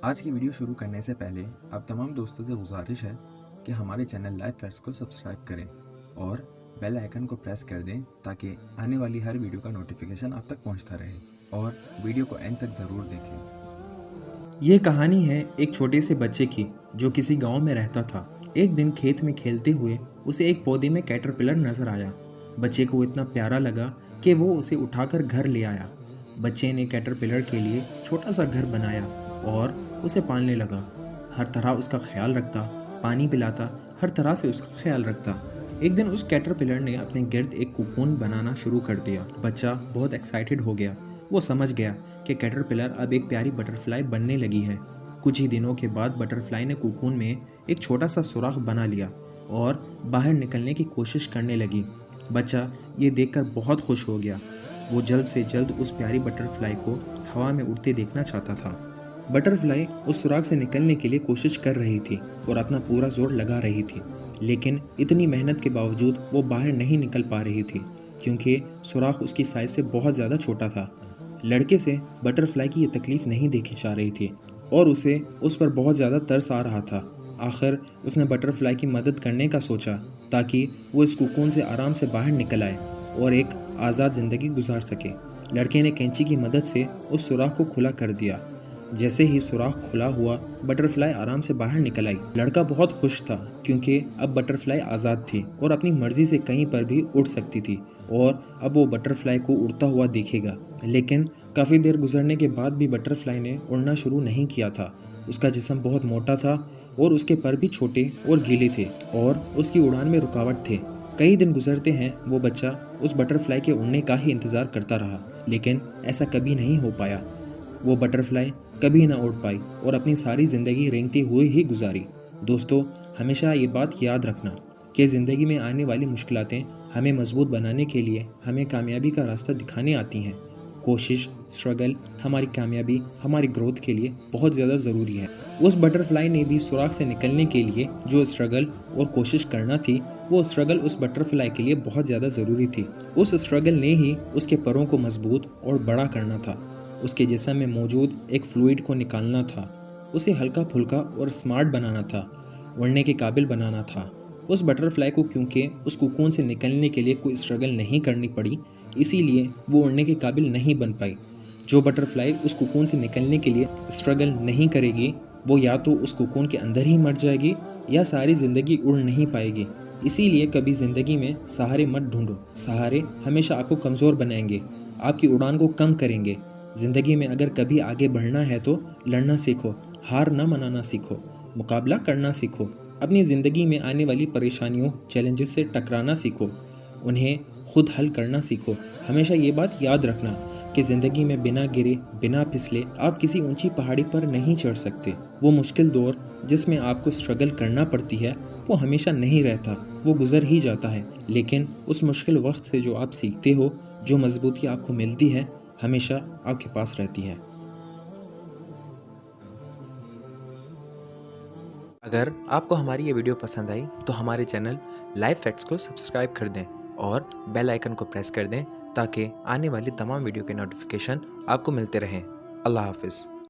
आज की वीडियो शुरू करने से पहले आप तमाम दोस्तों से गुजारिश है कि हमारे चैनल लाइफ फैक्ट्स को सब्सक्राइब करें और बेल आइकन को प्रेस कर दें ताकि आने वाली हर वीडियो का नोटिफिकेशन आप तक पहुंचता रहे और वीडियो को एंड तक ज़रूर देखें। ये कहानी है एक छोटे से बच्चे की जो किसी गांव में रहता था। एक दिन खेत में खेलते हुए उसे एक पौधे में कैटरपिलर नजर आया। बच्चे को इतना प्यारा लगा कि वो उसे उठाकर घर ले आया। बच्चे ने कैटरपिलर के लिए छोटा सा घर बनाया और उसे पालने लगा। हर तरह उसका ख्याल रखता, पानी पिलाता, हर तरह से उसका ख्याल रखता। एक दिन उस कैटरपिलर ने अपने गिर्द एक कोकून बनाना शुरू कर दिया। बच्चा बहुत एक्साइटेड हो गया। वो समझ गया कि कैटरपिलर अब एक प्यारी बटरफ्लाई बनने लगी है। कुछ ही दिनों के बाद बटरफ्लाई ने कोकून में एक छोटा सा सुराख बना लिया और बाहर निकलने की कोशिश करने लगी। बच्चा ये देखकर बहुत खुश हो गया। वो जल्द से जल्द उस प्यारी बटरफ्लाई को हवा में उड़ते देखना चाहता था। बटरफ्लाई उस सुराख से निकलने के लिए कोशिश कर रही थी और अपना पूरा जोर लगा रही थी, लेकिन इतनी मेहनत के बावजूद वो बाहर नहीं निकल पा रही थी क्योंकि सुराख उसकी साइज से बहुत ज़्यादा छोटा था। लड़के से बटरफ्लाई की ये तकलीफ़ नहीं देखी जा रही थी और उसे उस पर बहुत ज़्यादा तरस आ रहा था। आखिर उसने बटरफ्लाई की मदद करने का सोचा ताकि वो इस कोकून से आराम से बाहर निकल आए और एक आज़ाद ज़िंदगी गुजार सके। लड़के ने कैंची की मदद से उस सुराख को खुला कर दिया। जैसे ही सुराख खुला हुआ, बटरफ्लाई आराम से बाहर निकल आई। लड़का बहुत खुश था क्योंकि अब बटरफ्लाई आज़ाद थी और अपनी मर्जी से कहीं पर भी उड़ सकती थी और अब वो बटरफ्लाई को उड़ता हुआ देखेगा। लेकिन काफ़ी देर गुजरने के बाद भी बटरफ्लाई ने उड़ना शुरू नहीं किया था। उसका जिस्म बहुत मोटा था और उसके पर भी छोटे और गीले थे और उसकी उड़ान में रुकावट थे। कई दिन गुजरते हैं, वो बच्चा उस बटरफ्लाई के उड़ने का ही इंतज़ार करता रहा, लेकिन ऐसा कभी नहीं हो पाया। वो बटरफ्लाई कभी ना उड़ पाई और अपनी सारी ज़िंदगी रेंगते हुए ही गुजारी। दोस्तों, हमेशा ये बात याद रखना कि ज़िंदगी में आने वाली मुश्किलातें हमें मजबूत बनाने के लिए, हमें कामयाबी का रास्ता दिखाने आती हैं। कोशिश, स्ट्रगल हमारी कामयाबी, हमारी ग्रोथ के लिए बहुत ज़्यादा ज़रूरी है। उस बटरफ्लाई ने भी सुराख से निकलने के लिए जो स्ट्रगल और कोशिश करना थी, वो स्ट्रगल उस बटरफ्लाई के लिए बहुत ज़्यादा ज़रूरी थी। उस स्ट्रगल ने ही उसके परों को मजबूत और बड़ा करना था। उसके जिस्म में मौजूद एक फ्लूइड को निकालना था, उसे हल्का फुल्का और स्मार्ट बनाना था, उड़ने के काबिल बनाना था। उस बटरफ्लाई को क्योंकि उस कोकून से निकलने के लिए कोई स्ट्रगल नहीं करनी पड़ी, इसीलिए वो उड़ने के काबिल नहीं बन पाई। जो बटरफ्लाई उस कोकून से निकलने के लिए स्ट्रगल नहीं करेगी, वो या तो उस कोकून के अंदर ही मर जाएगी या सारी ज़िंदगी उड़ नहीं पाएगी। इसीलिए कभी ज़िंदगी में सहारे मत ढूंढो। सहारे हमेशा आपको कमज़ोर बनाएंगे, आपकी उड़ान को कम करेंगे। ज़िंदगी में अगर कभी आगे बढ़ना है तो लड़ना सीखो, हार ना मनाना सीखो, मुकाबला करना सीखो। अपनी ज़िंदगी में आने वाली परेशानियों, चैलेंजेस से टकराना सीखो, उन्हें खुद हल करना सीखो। हमेशा ये बात याद रखना कि ज़िंदगी में बिना गिरे, बिना फिसले आप किसी ऊंची पहाड़ी पर नहीं चढ़ सकते। वो मुश्किल दौर जिसमें आपको स्ट्रगल करना पड़ती है, वो हमेशा नहीं रहता, वो गुजर ही जाता है। लेकिन उस मुश्किल वक्त से जो आप सीखते हो, जो मजबूती आपको मिलती है, हमेशा आपके पास रहती है। अगर आपको हमारी ये वीडियो पसंद आई तो हमारे चैनल लाइफ फैक्ट्स को सब्सक्राइब कर दें और बेल आइकन को प्रेस कर दें ताकि आने वाली तमाम वीडियो के नोटिफिकेशन आपको मिलते रहें। अल्लाह हाफिज़।